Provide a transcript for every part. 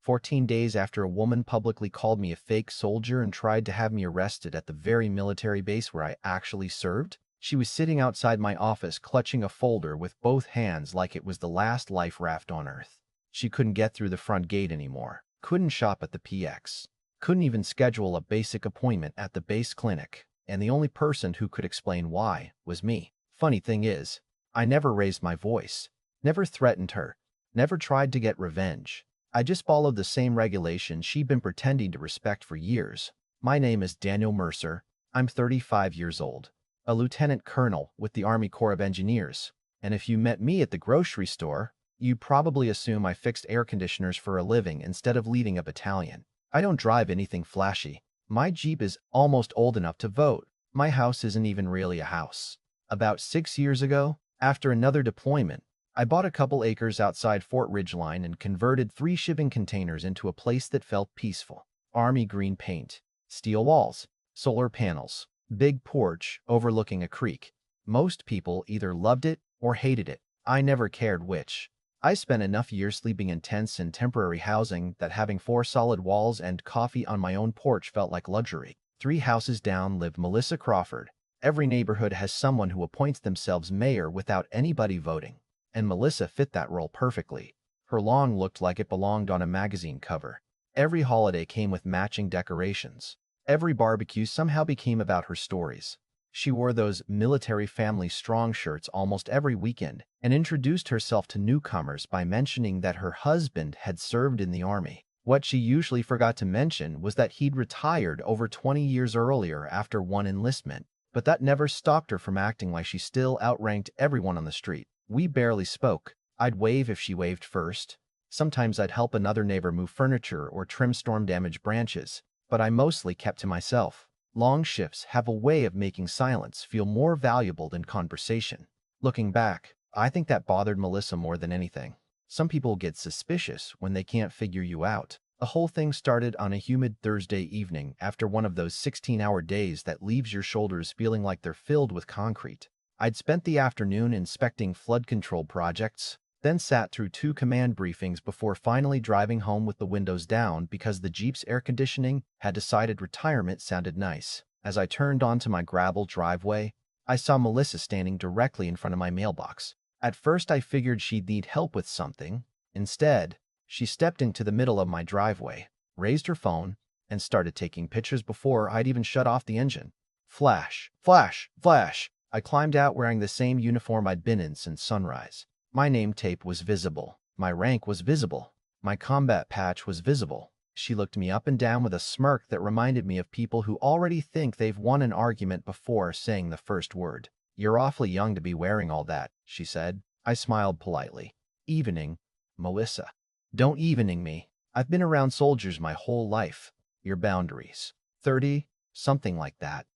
14 days after a woman publicly called me a fake soldier and tried to have me arrested at the very military base where I actually served. She was sitting outside my office clutching a folder with both hands like it was the last life raft on Earth. She couldn't get through the front gate anymore, couldn't shop at the PX, couldn't even schedule a basic appointment at the base clinic, and the only person who could explain why was me. Funny thing is, I never raised my voice, never threatened her, never tried to get revenge. I just followed the same regulations she'd been pretending to respect for years. My name is Daniel Mercer. I'm 35 years old, a lieutenant colonel with the Army Corps of Engineers. And if you met me at the grocery store, you'd probably assume I fixed air conditioners for a living instead of leading a battalion. I don't drive anything flashy. My Jeep is almost old enough to vote. My house isn't even really a house. About 6 years ago, after another deployment, I bought a couple acres outside Fort Ridgeline and converted 3 shipping containers into a place that felt peaceful. Army green paint, steel walls, solar panels, big porch overlooking a creek. Most people either loved it or hated it. I never cared which. I spent enough years sleeping in tents and temporary housing that having 4 solid walls and coffee on my own porch felt like luxury. 3 houses down lived Melissa Crawford. Every neighborhood has someone who appoints themselves mayor without anybody voting, and Melissa fit that role perfectly. Her lawn looked like it belonged on a magazine cover. Every holiday came with matching decorations. Every barbecue somehow became about her stories. She wore those military family strong shirts almost every weekend and introduced herself to newcomers by mentioning that her husband had served in the Army. What she usually forgot to mention was that he'd retired over 20 years earlier after one enlistment, but that never stopped her from acting like she still outranked everyone on the street. We barely spoke. I'd wave if she waved first. Sometimes I'd help another neighbor move furniture or trim storm-damaged branches, but I mostly kept to myself. Long shifts have a way of making silence feel more valuable than conversation. Looking back, I think that bothered Melissa more than anything. Some people get suspicious when they can't figure you out. The whole thing started on a humid Thursday evening after one of those 16-hour days that leaves your shoulders feeling like they're filled with concrete. I'd spent the afternoon inspecting flood control projects, then sat through 2 command briefings before finally driving home with the windows down because the Jeep's air conditioning had decided retirement sounded nice. As I turned onto my gravel driveway, I saw Melissa standing directly in front of my mailbox. At first I figured she'd need help with something. Instead, she stepped into the middle of my driveway, raised her phone, and started taking pictures before I'd even shut off the engine. Flash, flash, flash! I climbed out wearing the same uniform I'd been in since sunrise. My name tape was visible. My rank was visible. My combat patch was visible. She looked me up and down with a smirk that reminded me of people who already think they've won an argument before saying the first word. "You're awfully young to be wearing all that," she said. I smiled politely. "Evening, Melissa." "Don't evening me. I've been around soldiers my whole life. Your boundaries. 30, something like that."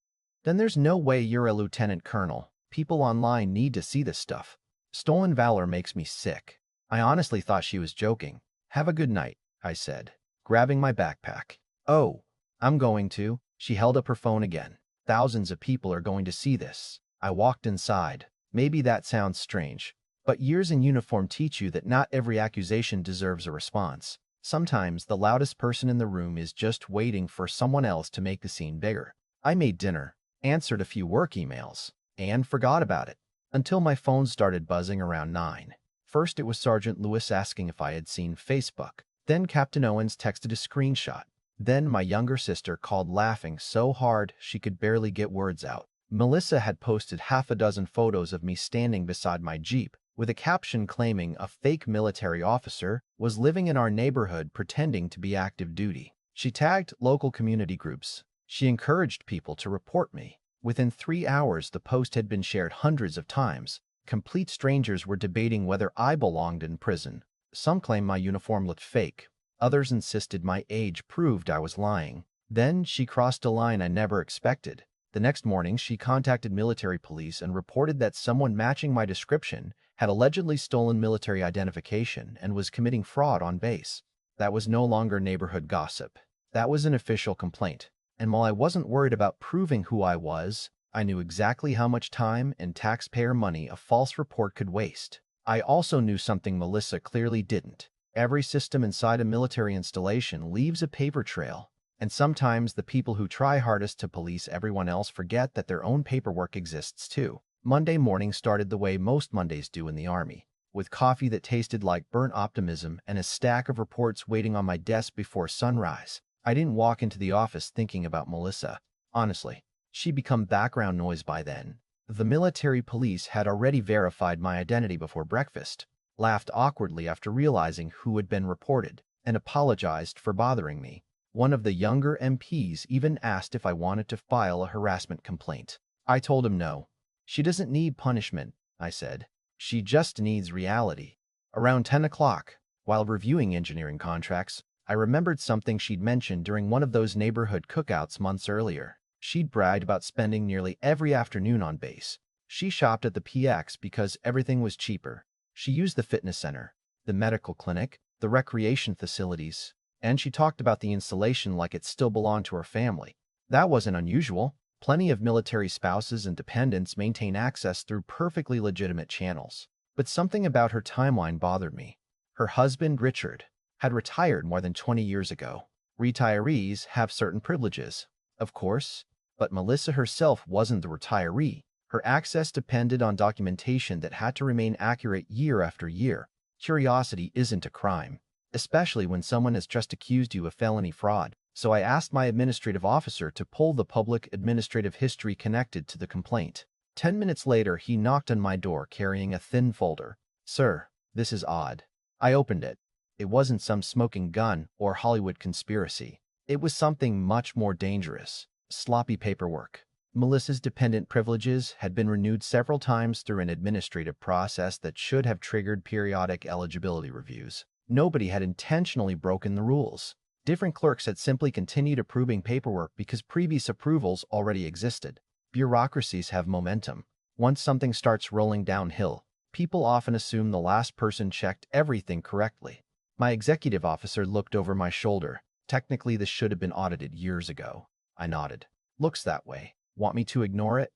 "Then there's no way you're a lieutenant colonel. People online need to see this stuff." Stolen valor makes me sick. I honestly thought she was joking. "Have a good night," I said, grabbing my backpack. "Oh, I'm going to." She held up her phone again. "Thousands of people are going to see this." I walked inside. Maybe that sounds strange, but years in uniform teach you that not every accusation deserves a response. Sometimes the loudest person in the room is just waiting for someone else to make the scene bigger. I made dinner, answered a few work emails, and forgot about it until my phone started buzzing around 9. First it was Sergeant Lewis asking if I had seen Facebook. Then Captain Owens texted a screenshot. Then my younger sister called laughing so hard she could barely get words out. Melissa had posted half a dozen photos of me standing beside my Jeep, with a caption claiming a fake military officer was living in our neighborhood pretending to be active duty. She tagged local community groups. She encouraged people to report me. Within 3 hours, the post had been shared hundreds of times. Complete strangers were debating whether I belonged in prison. Some claimed my uniform looked fake. Others insisted my age proved I was lying. Then she crossed a line I never expected. The next morning, she contacted military police and reported that someone matching my description had allegedly stolen military identification and was committing fraud on base. That was no longer neighborhood gossip. That was an official complaint. And while I wasn't worried about proving who I was, I knew exactly how much time and taxpayer money a false report could waste. I also knew something Melissa clearly didn't. Every system inside a military installation leaves a paper trail, and sometimes the people who try hardest to police everyone else forget that their own paperwork exists too. Monday morning started the way most Mondays do in the Army, with coffee that tasted like burnt optimism and a stack of reports waiting on my desk before sunrise. I didn't walk into the office thinking about Melissa. Honestly, she'd become background noise by then. The military police had already verified my identity before breakfast, laughed awkwardly after realizing who had been reported, and apologized for bothering me. One of the younger MPs even asked if I wanted to file a harassment complaint. I told him no. She doesn't need punishment, I said. She just needs reality. Around 10 o'clock, while reviewing engineering contracts, I remembered something she'd mentioned during one of those neighborhood cookouts months earlier. She'd bragged about spending nearly every afternoon on base. She shopped at the PX because everything was cheaper. She used the fitness center, the medical clinic, the recreation facilities, and she talked about the installation like it still belonged to her family. That wasn't unusual. Plenty of military spouses and dependents maintain access through perfectly legitimate channels. But something about her timeline bothered me. Her husband, Richard, had retired more than 20 years ago. Retirees have certain privileges, of course, but Melissa herself wasn't the retiree. Her access depended on documentation that had to remain accurate year after year. Curiosity isn't a crime, especially when someone has just accused you of felony fraud. So I asked my administrative officer to pull the public administrative history connected to the complaint. 10 minutes later, he knocked on my door carrying a thin folder. "Sir, this is odd." I opened it. It wasn't some smoking gun or Hollywood conspiracy. It was something much more dangerous. Sloppy paperwork. Melissa's dependent privileges had been renewed several times through an administrative process that should have triggered periodic eligibility reviews. Nobody had intentionally broken the rules. Different clerks had simply continued approving paperwork because previous approvals already existed. Bureaucracies have momentum. Once something starts rolling downhill, people often assume the last person checked everything correctly. My executive officer looked over my shoulder. "Technically, this should have been audited years ago." I nodded. "Looks that way. Want me to ignore it?"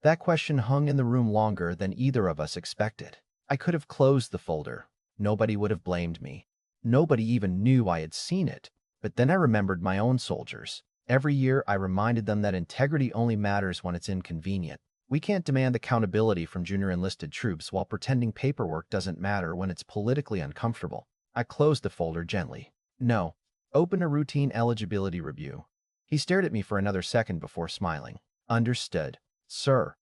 That question hung in the room longer than either of us expected. I could have closed the folder. Nobody would have blamed me. Nobody even knew I had seen it. But then I remembered my own soldiers. Every year, I reminded them that integrity only matters when it's inconvenient. We can't demand accountability from junior enlisted troops while pretending paperwork doesn't matter when it's politically uncomfortable. I closed the folder gently. "No. Open a routine eligibility review." He stared at me for another second before smiling. "Understood, sir."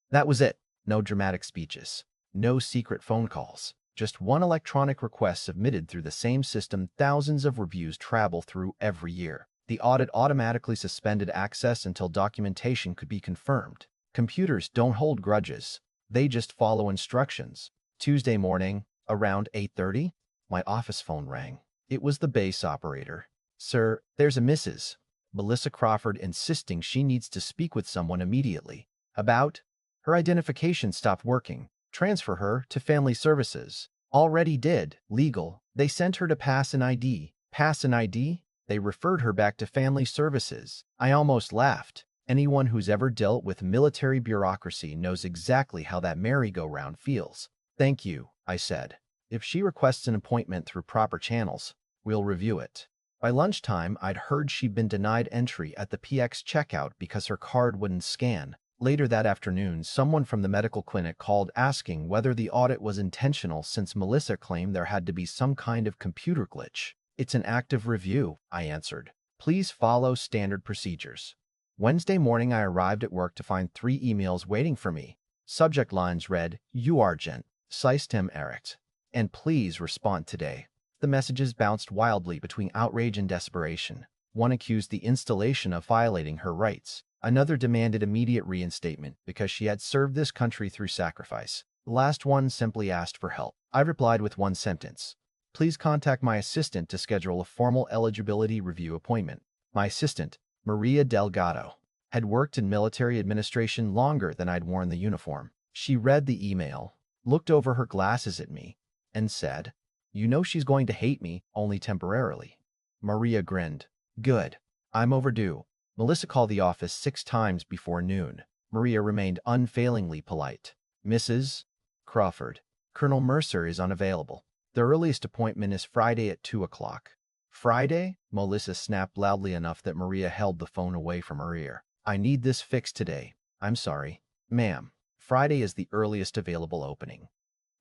That was it. No dramatic speeches. No secret phone calls. Just one electronic request submitted through the same system thousands of reviews travel through every year. The audit automatically suspended access until documentation could be confirmed. Computers don't hold grudges. They just follow instructions. Tuesday morning, around 8:30, my office phone rang. It was the base operator. "Sir, there's a Mrs. Melissa Crawford insisting she needs to speak with someone immediately. About? Her identification stopped working. Transfer her to Family Services." "Already did. Legal. They sent her to pass an ID." "Pass an ID?" "They referred her back to Family Services." I almost laughed. Anyone who's ever dealt with military bureaucracy knows exactly how that merry-go-round feels. "Thank you," I said. "If she requests an appointment through proper channels, we'll review it." By lunchtime, I'd heard she'd been denied entry at the PX checkout because her card wouldn't scan. Later that afternoon, someone from the medical clinic called asking whether the audit was intentional since Melissa claimed there had to be some kind of computer glitch. "It's an active review," I answered. "Please follow standard procedures." Wednesday morning, I arrived at work to find 3 emails waiting for me. Subject lines read, "You Argent, System Erect," and "Please respond today." The messages bounced wildly between outrage and desperation. One accused the installation of violating her rights. Another demanded immediate reinstatement because she had served this country through sacrifice. The last one simply asked for help. I replied with one sentence. "Please contact my assistant to schedule a formal eligibility review appointment." My assistant, Maria Delgado, had worked in military administration longer than I'd worn the uniform. She read the email, looked over her glasses at me, and said, "You know she's going to hate me, only temporarily." Maria grinned. "Good. I'm overdue." Melissa called the office 6 times before noon. Maria remained unfailingly polite. "Mrs. Crawford, Colonel Mercer is unavailable." The earliest appointment is Friday at 2 o'clock. Friday? Melissa snapped loudly enough that Maria held the phone away from her ear. I need this fixed today. I'm sorry. Ma'am, Friday is the earliest available opening.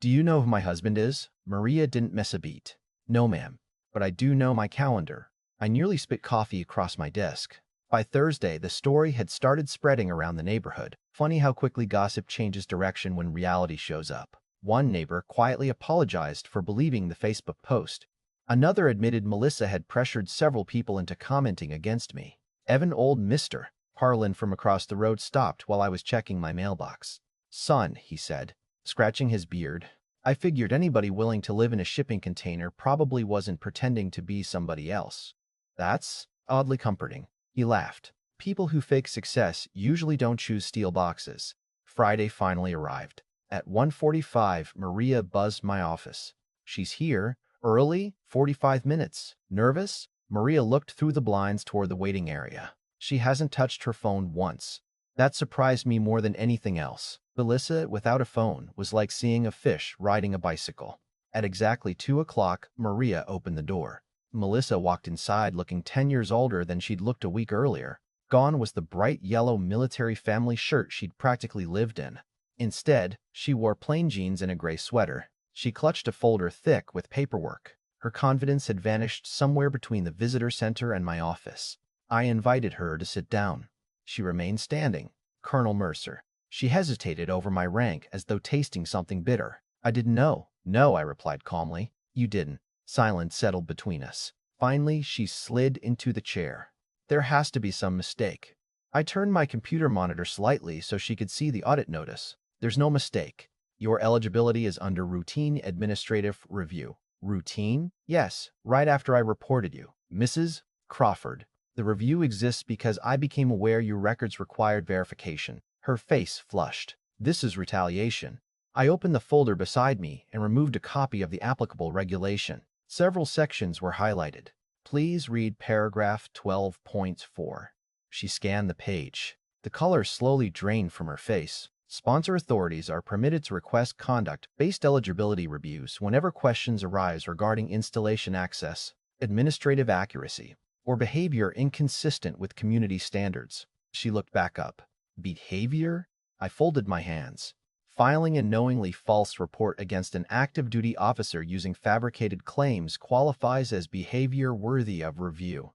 Do you know who my husband is? Maria didn't miss a beat. No, ma'am. But I do know my calendar. I nearly spit coffee across my desk. By Thursday, the story had started spreading around the neighborhood. Funny how quickly gossip changes direction when reality shows up. One neighbor quietly apologized for believing the Facebook post. Another admitted Melissa had pressured several people into commenting against me. Evan old Mr. Harlan from across the road stopped while I was checking my mailbox. Son, he said, scratching his beard. I figured anybody willing to live in a shipping container probably wasn't pretending to be somebody else. That's oddly comforting. He laughed. People who fake success usually don't choose steel boxes. Friday finally arrived. At 1:45, Maria buzzed my office. She's here. Early? 45 minutes. Nervous? Maria looked through the blinds toward the waiting area. She hasn't touched her phone once. That surprised me more than anything else. Melissa, without a phone, was like seeing a fish riding a bicycle. At exactly 2 o'clock, Maria opened the door. Melissa walked inside looking 10 years older than she'd looked a week earlier. Gone was the bright yellow military family shirt she'd practically lived in. Instead, she wore plain jeans and a gray sweater. She clutched a folder thick with paperwork. Her confidence had vanished somewhere between the visitor center and my office. I invited her to sit down. She remained standing. Colonel Mercer. She hesitated over my rank as though tasting something bitter. I didn't know. No, I replied calmly. You didn't. Silence settled between us. Finally, she slid into the chair. There has to be some mistake. I turned my computer monitor slightly so she could see the audit notice. There's no mistake. Your eligibility is under routine administrative review. Routine? Yes, right after I reported you. Mrs. Crawford. The review exists because I became aware your records required verification. Her face flushed. This is retaliation. I opened the folder beside me and removed a copy of the applicable regulation. Several sections were highlighted. Please read paragraph 12.4. She scanned the page. The color slowly drained from her face. Sponsor authorities are permitted to request conduct-based eligibility reviews whenever questions arise regarding installation access, administrative accuracy, or behavior inconsistent with community standards. She looked back up. Behavior? I folded my hands. Filing a knowingly false report against an active duty officer using fabricated claims qualifies as behavior worthy of review.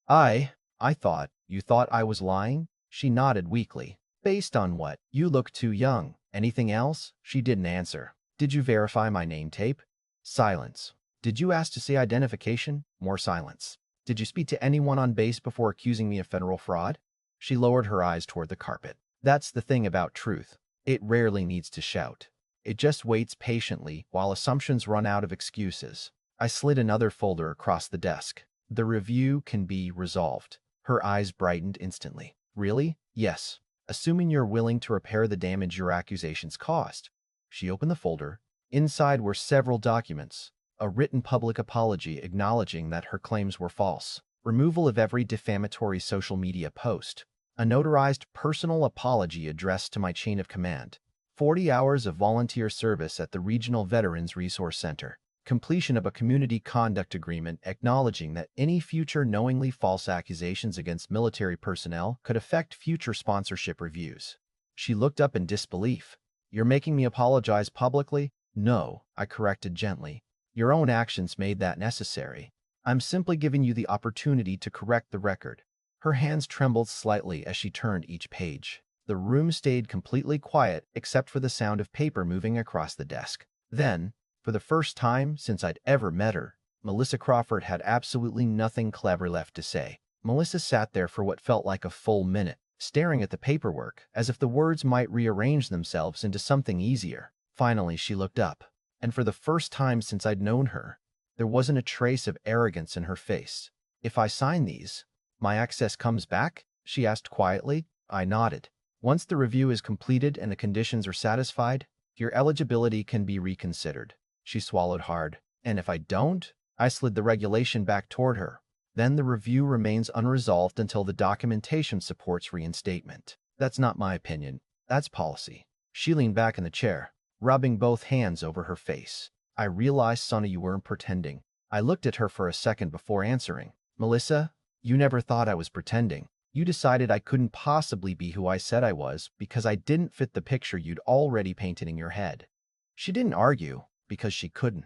I thought, you thought I was lying? She nodded weakly. Based on what? You look too young. Anything else? She didn't answer. Did you verify my name tape? Silence. Did you ask to see identification? More silence. Did you speak to anyone on base before accusing me of federal fraud? She lowered her eyes toward the carpet. That's the thing about truth. It rarely needs to shout. It just waits patiently while assumptions run out of excuses. I slid another folder across the desk. The review can be resolved. Her eyes brightened instantly. Really? Yes. Assuming you're willing to repair the damage your accusations caused. She opened the folder. Inside were several documents. A written public apology acknowledging that her claims were false. Removal of every defamatory social media post. A notarized personal apology addressed to my chain of command. 40 hours of volunteer service at the Regional Veterans Resource Center. Completion of a community conduct agreement acknowledging that any future knowingly false accusations against military personnel could affect future sponsorship reviews. She looked up in disbelief. You're making me apologize publicly? No, I corrected gently. Your own actions made that necessary. I'm simply giving you the opportunity to correct the record. Her hands trembled slightly as she turned each page. The room stayed completely quiet except for the sound of paper moving across the desk. Then, for the first time since I'd ever met her, Melissa Crawford had absolutely nothing clever left to say. Melissa sat there for what felt like a full minute, staring at the paperwork as if the words might rearrange themselves into something easier. Finally, she looked up, and for the first time since I'd known her, there wasn't a trace of arrogance in her face. If I sign these, my access comes back? She asked quietly. I nodded. Once the review is completed and the conditions are satisfied, your eligibility can be reconsidered. She swallowed hard. And if I don't? I slid the regulation back toward her. Then the review remains unresolved until the documentation supports reinstatement. That's not my opinion. That's policy. She leaned back in the chair, rubbing both hands over her face. I realized, Sonny, you weren't pretending. I looked at her for a second before answering. Melissa, you never thought I was pretending. You decided I couldn't possibly be who I said I was because I didn't fit the picture you'd already painted in your head. She didn't argue because she couldn't.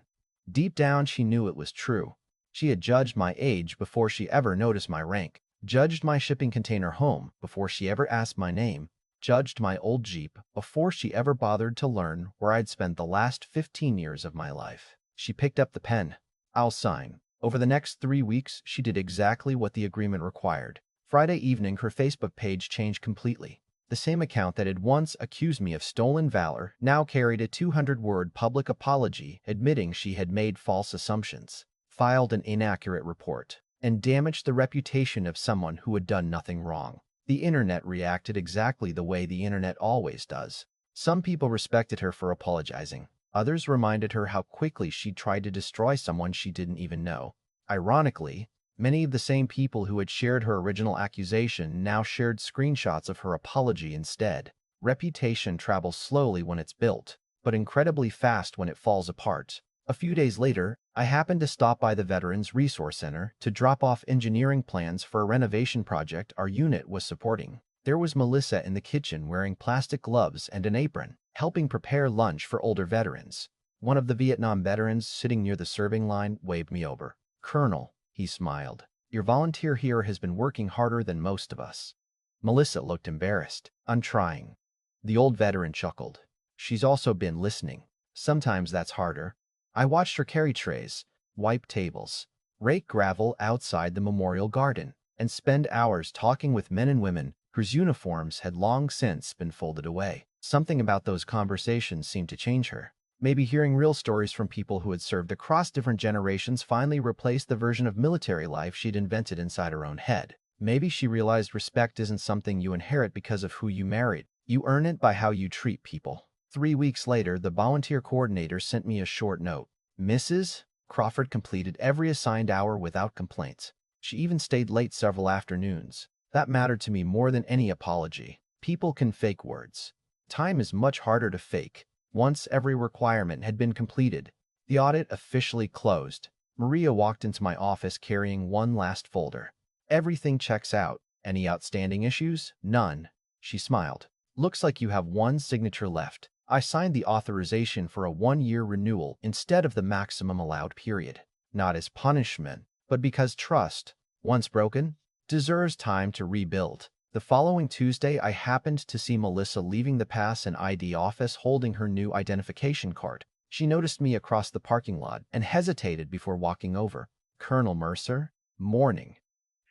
Deep down, she knew it was true. She had judged my age before she ever noticed my rank, judged my shipping container home before she ever asked my name, judged my old Jeep before she ever bothered to learn where I'd spent the last 15 years of my life. She picked up the pen. I'll sign. Over the next 3 weeks, she did exactly what the agreement required. Friday evening, her Facebook page changed completely. The same account that had once accused me of stolen valor now carried a 200-word public apology admitting she had made false assumptions, filed an inaccurate report, and damaged the reputation of someone who had done nothing wrong. The internet reacted exactly the way the internet always does. Some people respected her for apologizing. Others reminded her how quickly she tried to destroy someone she didn't even know. Ironically, many of the same people who had shared her original accusation now shared screenshots of her apology instead. Reputation travels slowly when it's built, but incredibly fast when it falls apart. A few days later, I happened to stop by the Veterans Resource Center to drop off engineering plans for a renovation project our unit was supporting. There was Melissa in the kitchen wearing plastic gloves and an apron, helping prepare lunch for older veterans. One of the Vietnam veterans sitting near the serving line waved me over. "Colonel," he smiled, "your volunteer here has been working harder than most of us." Melissa looked embarrassed. "I'm trying." The old veteran chuckled. "She's also been listening. Sometimes that's harder." I watched her carry trays, wipe tables, rake gravel outside the memorial garden, and spend hours talking with men and women whose uniforms had long since been folded away. Something about those conversations seemed to change her. Maybe hearing real stories from people who had served across different generations finally replaced the version of military life she'd invented inside her own head. Maybe she realized respect isn't something you inherit because of who you married. You earn it by how you treat people. 3 weeks later, the volunteer coordinator sent me a short note. "Mrs. Crawford completed every assigned hour without complaints. She even stayed late several afternoons. That mattered to me more than any apology. People can fake words. Time is much harder to fake." Once every requirement had been completed, the audit officially closed. Maria walked into my office carrying one last folder. "Everything checks out. Any outstanding issues?" "None." She smiled. "Looks like you have one signature left." I signed the authorization for a 1-year renewal instead of the maximum allowed period. Not as punishment, but because trust, once broken, deserves time to rebuild. The following Tuesday, I happened to see Melissa leaving the Pass and ID office holding her new identification card. She noticed me across the parking lot and hesitated before walking over. "Colonel Mercer?" "Morning."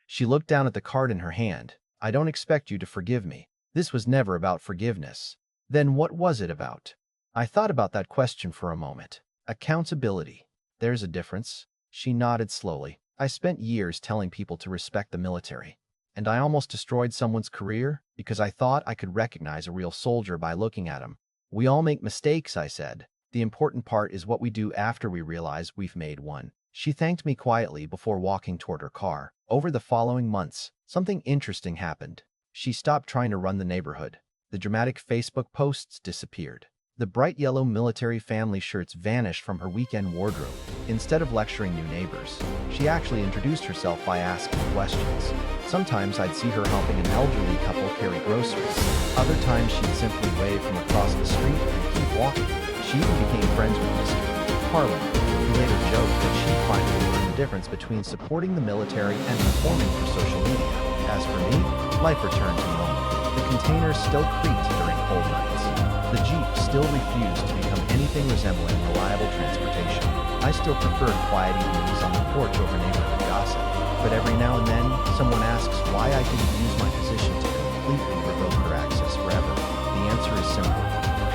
She looked down at the card in her hand. "I don't expect you to forgive me." This was never about forgiveness. Then what was it about? I thought about that question for a moment. Accountability. There's a difference. She nodded slowly. I spent years telling people to respect the military. And I almost destroyed someone's career because I thought I could recognize a real soldier by looking at him. "We all make mistakes," I said. "The important part is what we do after we realize we've made one." She thanked me quietly before walking toward her car. Over the following months, something interesting happened. She stopped trying to run the neighborhood. The dramatic Facebook posts disappeared. The bright yellow military family shirts vanished from her weekend wardrobe. Instead of lecturing new neighbors, she actually introduced herself by asking questions. Sometimes I'd see her helping an elderly couple carry groceries. Other times she'd simply wave from across the street and keep walking. She even became friends with Mr. Harlan, who later joked that she finally learned the difference between supporting the military and performing for social media. As for me, life returned to normal. The containers still creaked during cold nights. The Jeep still refused to become anything resembling reliable transportation. I still preferred quiet evenings on the porch over neighborhood gossip. But every now and then, someone asks why I didn't use my position to completely revoke her access forever. The answer is simple.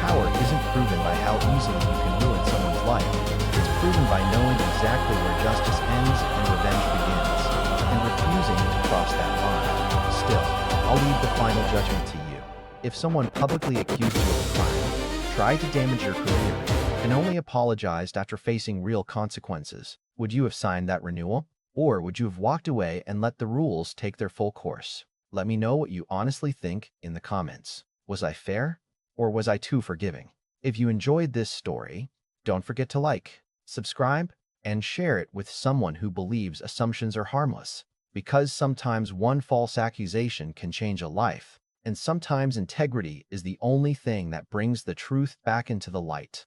Power isn't proven by how easily you can ruin someone's life. It's proven by knowing exactly where justice ends and revenge begins, and refusing to cross that line. Still, I'll leave the final judgment to you. If someone publicly accused you of a crime, tried to damage your career, and only apologized after facing real consequences, would you have signed that renewal? Or would you have walked away and let the rules take their full course? Let me know what you honestly think in the comments. Was I fair? Or was I too forgiving? If you enjoyed this story, don't forget to like, Subscribe and share it with someone who believes assumptions are harmless, because sometimes one false accusation can change a life, and sometimes integrity is the only thing that brings the truth back into the light.